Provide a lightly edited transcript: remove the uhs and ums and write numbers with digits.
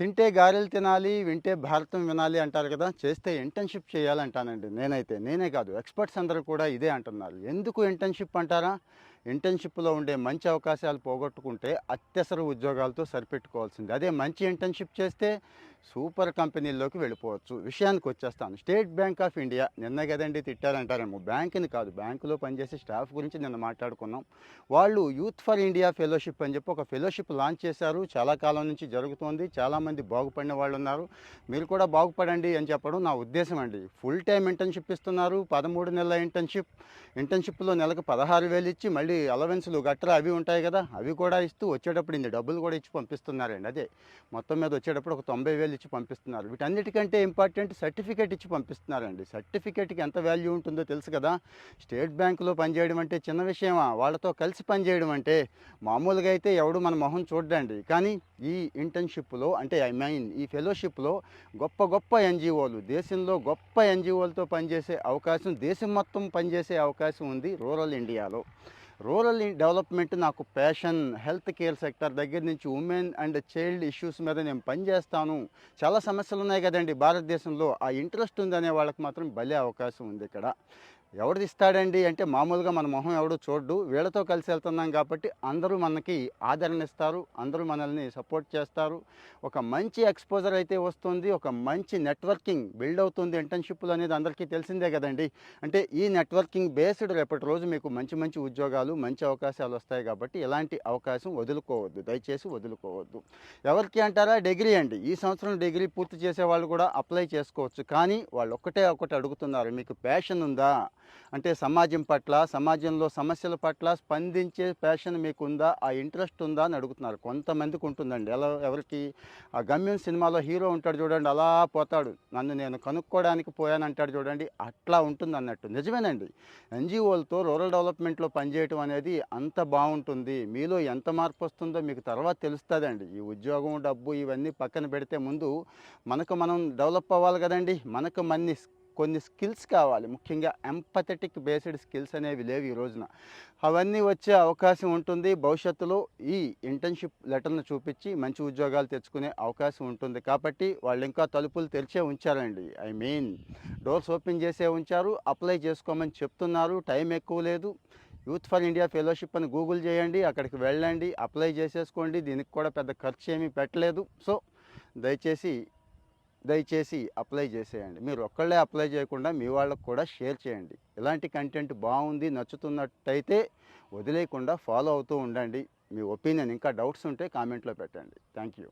తింటే గారెలు తినాలి, వింటే భారతం వినాలి అంటారు కదా! చేస్తే ఇంటర్న్‌షిప్ చేయాలంటానండి నేనైతే. నేనే కాదు ఎక్స్‌పర్ట్స్ అందరూ కూడా ఇదే అంటున్నారు. ఎందుకు ఇంటర్న్‌షిప్ అంటారా? ఇంటర్న్‌షిప్‌లో ఉండే మంచి అవకాశాలు పోగొట్టుకుంటే అత్యవసర ఉద్యోగాలతో సరిపెట్టుకోవాల్సిందే. అదే మంచి ఇంటర్న్‌షిప్ చేస్తే సూపర్ కంపెనీల్లోకి వెళ్ళిపోవచ్చు. విషయానికొచ్చేస్తాను. స్టేట్ బ్యాంక్ ఆఫ్ ఇండియా నిన్న కదండీ తిట్టారంటారేమో. బ్యాంక్‌ని కాదు, బ్యాంకులో పనిచేసే స్టాఫ్ గురించి నిన్న మాట్లాడుకున్నాం. వాళ్ళు యూత్ ఫర్ ఇండియా ఫెలోషిప్ అని చెప్పి ఒక ఫెలోషిప్ లాంచ్ చేశారు. చాలా కాలం నుంచి జరుగుతోంది. చాలామంది బాగుపడిన వాళ్ళు ఉన్నారు. మీరు కూడా బాగుపడండి అని చెప్పడం నా ఉద్దేశం అండి. ఫుల్ టైమ్ ఇంటర్న్‌షిప్ ఇస్తున్నారు. 13 నెలల ఇంటర్న్‌షిప్. ఇంటర్న్‌షిప్‌లో నెలకు 16,000 ఇచ్చి మళ్ళీ అలవెన్స్‌లు గట్రా అవి ఉంటాయి కదా! అవి కూడా ఇస్తూ వచ్చేటప్పుడు ఇన్ని డబ్బులు కూడా ఇచ్చి పంపిస్తున్నారండి. అదే మొత్తం మీద వచ్చేటప్పుడు ఒక 90,000 ఇచ్చి పంపిస్తున్నారు. వీటన్నిటికంటే ఇంపార్టెంట్ సర్టిఫికేట్ ఇచ్చి పంపిస్తున్నారండి. సర్టిఫికేట్‌కి ఎంత వాల్యూ ఉంటుందో తెలుసు కదా! స్టేట్ బ్యాంకులో పనిచేయడం అంటే చిన్న విషయమా? వాళ్ళతో కలిసి పనిచేయడం అంటే మామూలుగా అయితే ఎవడు మన మొహం చూడ్డండి. కానీ ఈ ఇంటర్న్‌షిప్‌లో అంటే ఈ ఫెలోషిప్‌లో గొప్ప గొప్ప ఎన్‌జీఓలు, దేశంలో గొప్ప ఎన్‌జీఓలతో పనిచేసే అవకాశం, దేశం మొత్తం పనిచేసే అవకాశం ఉంది రూరల్ ఇండియాలో. డెవలప్మెంట్ నాకు ప్యాషన్. హెల్త్ కేర్ సెక్టర్ దగ్గర నుంచి ఉమెన్ అండ్ చైల్డ్ ఇష్యూస్ మీద నేను పనిచేస్తాను. చాలా సమస్యలు ఉన్నాయి కదండి భారతదేశంలో. ఆ ఇంట్రెస్ట్ ఉందనే వాళ్ళకి మాత్రం భలే అవకాశం ఉంది ఇక్కడ. ఎవడు ఇస్తాడండి అంటే మామూలుగా మన మొహం ఎవడు చూడ్డు. వీళ్ళతో కలిసి వెళ్తున్నాం కాబట్టి అందరూ మనకి ఆదరణ ఇస్తారు. అందరూ మనల్ని సపోర్ట్ చేస్తారు. ఒక మంచి ఎక్స్‌పోజర్ అయితే వస్తుంది. ఒక మంచి నెట్వర్కింగ్ బిల్డ్ అవుతుంది ఇంటర్న్‌షిప్‌లు అనేది అందరికీ తెలిసిందే కదండీ. అంటే ఈ నెట్వర్కింగ్ బేస్డ్ రేపటి రోజు మీకు మంచి మంచి ఉద్యోగాలు, మంచి అవకాశాలు వస్తాయి కాబట్టి ఇలాంటి అవకాశం వదులుకోవద్దు. దయచేసి వదులుకోవద్దు. ఎవరికి అంటారా? డిగ్రీ అండి. ఈ సంవత్సరం డిగ్రీ పూర్తి చేసేవాళ్ళు కూడా అప్లై చేసుకోవచ్చు. కానీ వాళ్ళు ఒకటి అడుగుతున్నారు. మీకు ప్యాషన్ ఉందా? అంటే సమాజం పట్ల, సమాజంలో సమస్యల పట్ల స్పందించే ప్యాషన్ మీకుందా? ఆ ఇంట్రెస్ట్ ఉందా? అని అడుగుతున్నారు. కొంతమందికి ఉంటుందండి. ఎవరికి? ఆ 'గమ్యం' సినిమాలో హీరో ఉంటాడు చూడండి, అలా పోతాడు. నన్ను నేను కనుక్కోవడానికి పోయానంటాడు చూడండి, అట్లా ఉంటుందన్నట్టు. నిజమేనండి. ఎన్‌జీఓలతో రూరల్ డెవలప్మెంట్‌లో పనిచేయటం అనేది అంత బావుంటుంది. మీలో ఎంత మార్పొస్తుందో మీకు తర్వాత తెలుస్తదండి. ఈ ఉద్యోగం, డబ్బు ఇవన్నీ పక్కన పెడితే ముందు మనకు మనం డెవలప్ అవ్వాలి కదండీ! మనకు కొన్ని స్కిల్స్ కావాలి. ముఖ్యంగా ఎంపథెటిక్ బేస్డ్ స్కిల్స్ అనేవి లేవు ఈ రోజున. అవన్నీ వచ్చే అవకాశం ఉంటుంది. భవిష్యత్తులో ఈ ఇంటర్న్‌షిప్ లెటర్‌ను చూపించి మంచి ఉద్యోగాలు తెచ్చుకునే అవకాశం ఉంటుంది. కాబట్టి వాళ్ళు ఇంకా తలుపులు తెరిచే ఉంచారండి. డోర్స్ ఓపెన్ చేసే ఉంచారు. అప్లై చేసుకోమని చెప్తున్నారు. టైం ఎక్కువ లేదు. యూత్ ఫర్ ఇండియా ఫెలోషిప్ అని గూగుల్ చేయండి. అక్కడికి వెళ్ళండి. అప్లై చేసేసుకోండి. దీనికి కూడా పెద్ద ఖర్చు ఏమీ పెట్టలేదు. సో దయచేసి దయచేసి అప్లై చేసేయండి. మీరు ఒక్కళ్ళే అప్లై చేయకుండా మీ వాళ్ళకు కూడా షేర్ చేయండి. ఇలాంటి కంటెంట్ బాగుంది, నచ్చుతున్నట్టయితే వదిలేయకుండా ఫాలో అవుతూ ఉండండి. మీ ఒపీనియన్ ఇంకా డౌట్స్ ఉంటే కామెంట్లో పెట్టండి. Thank you.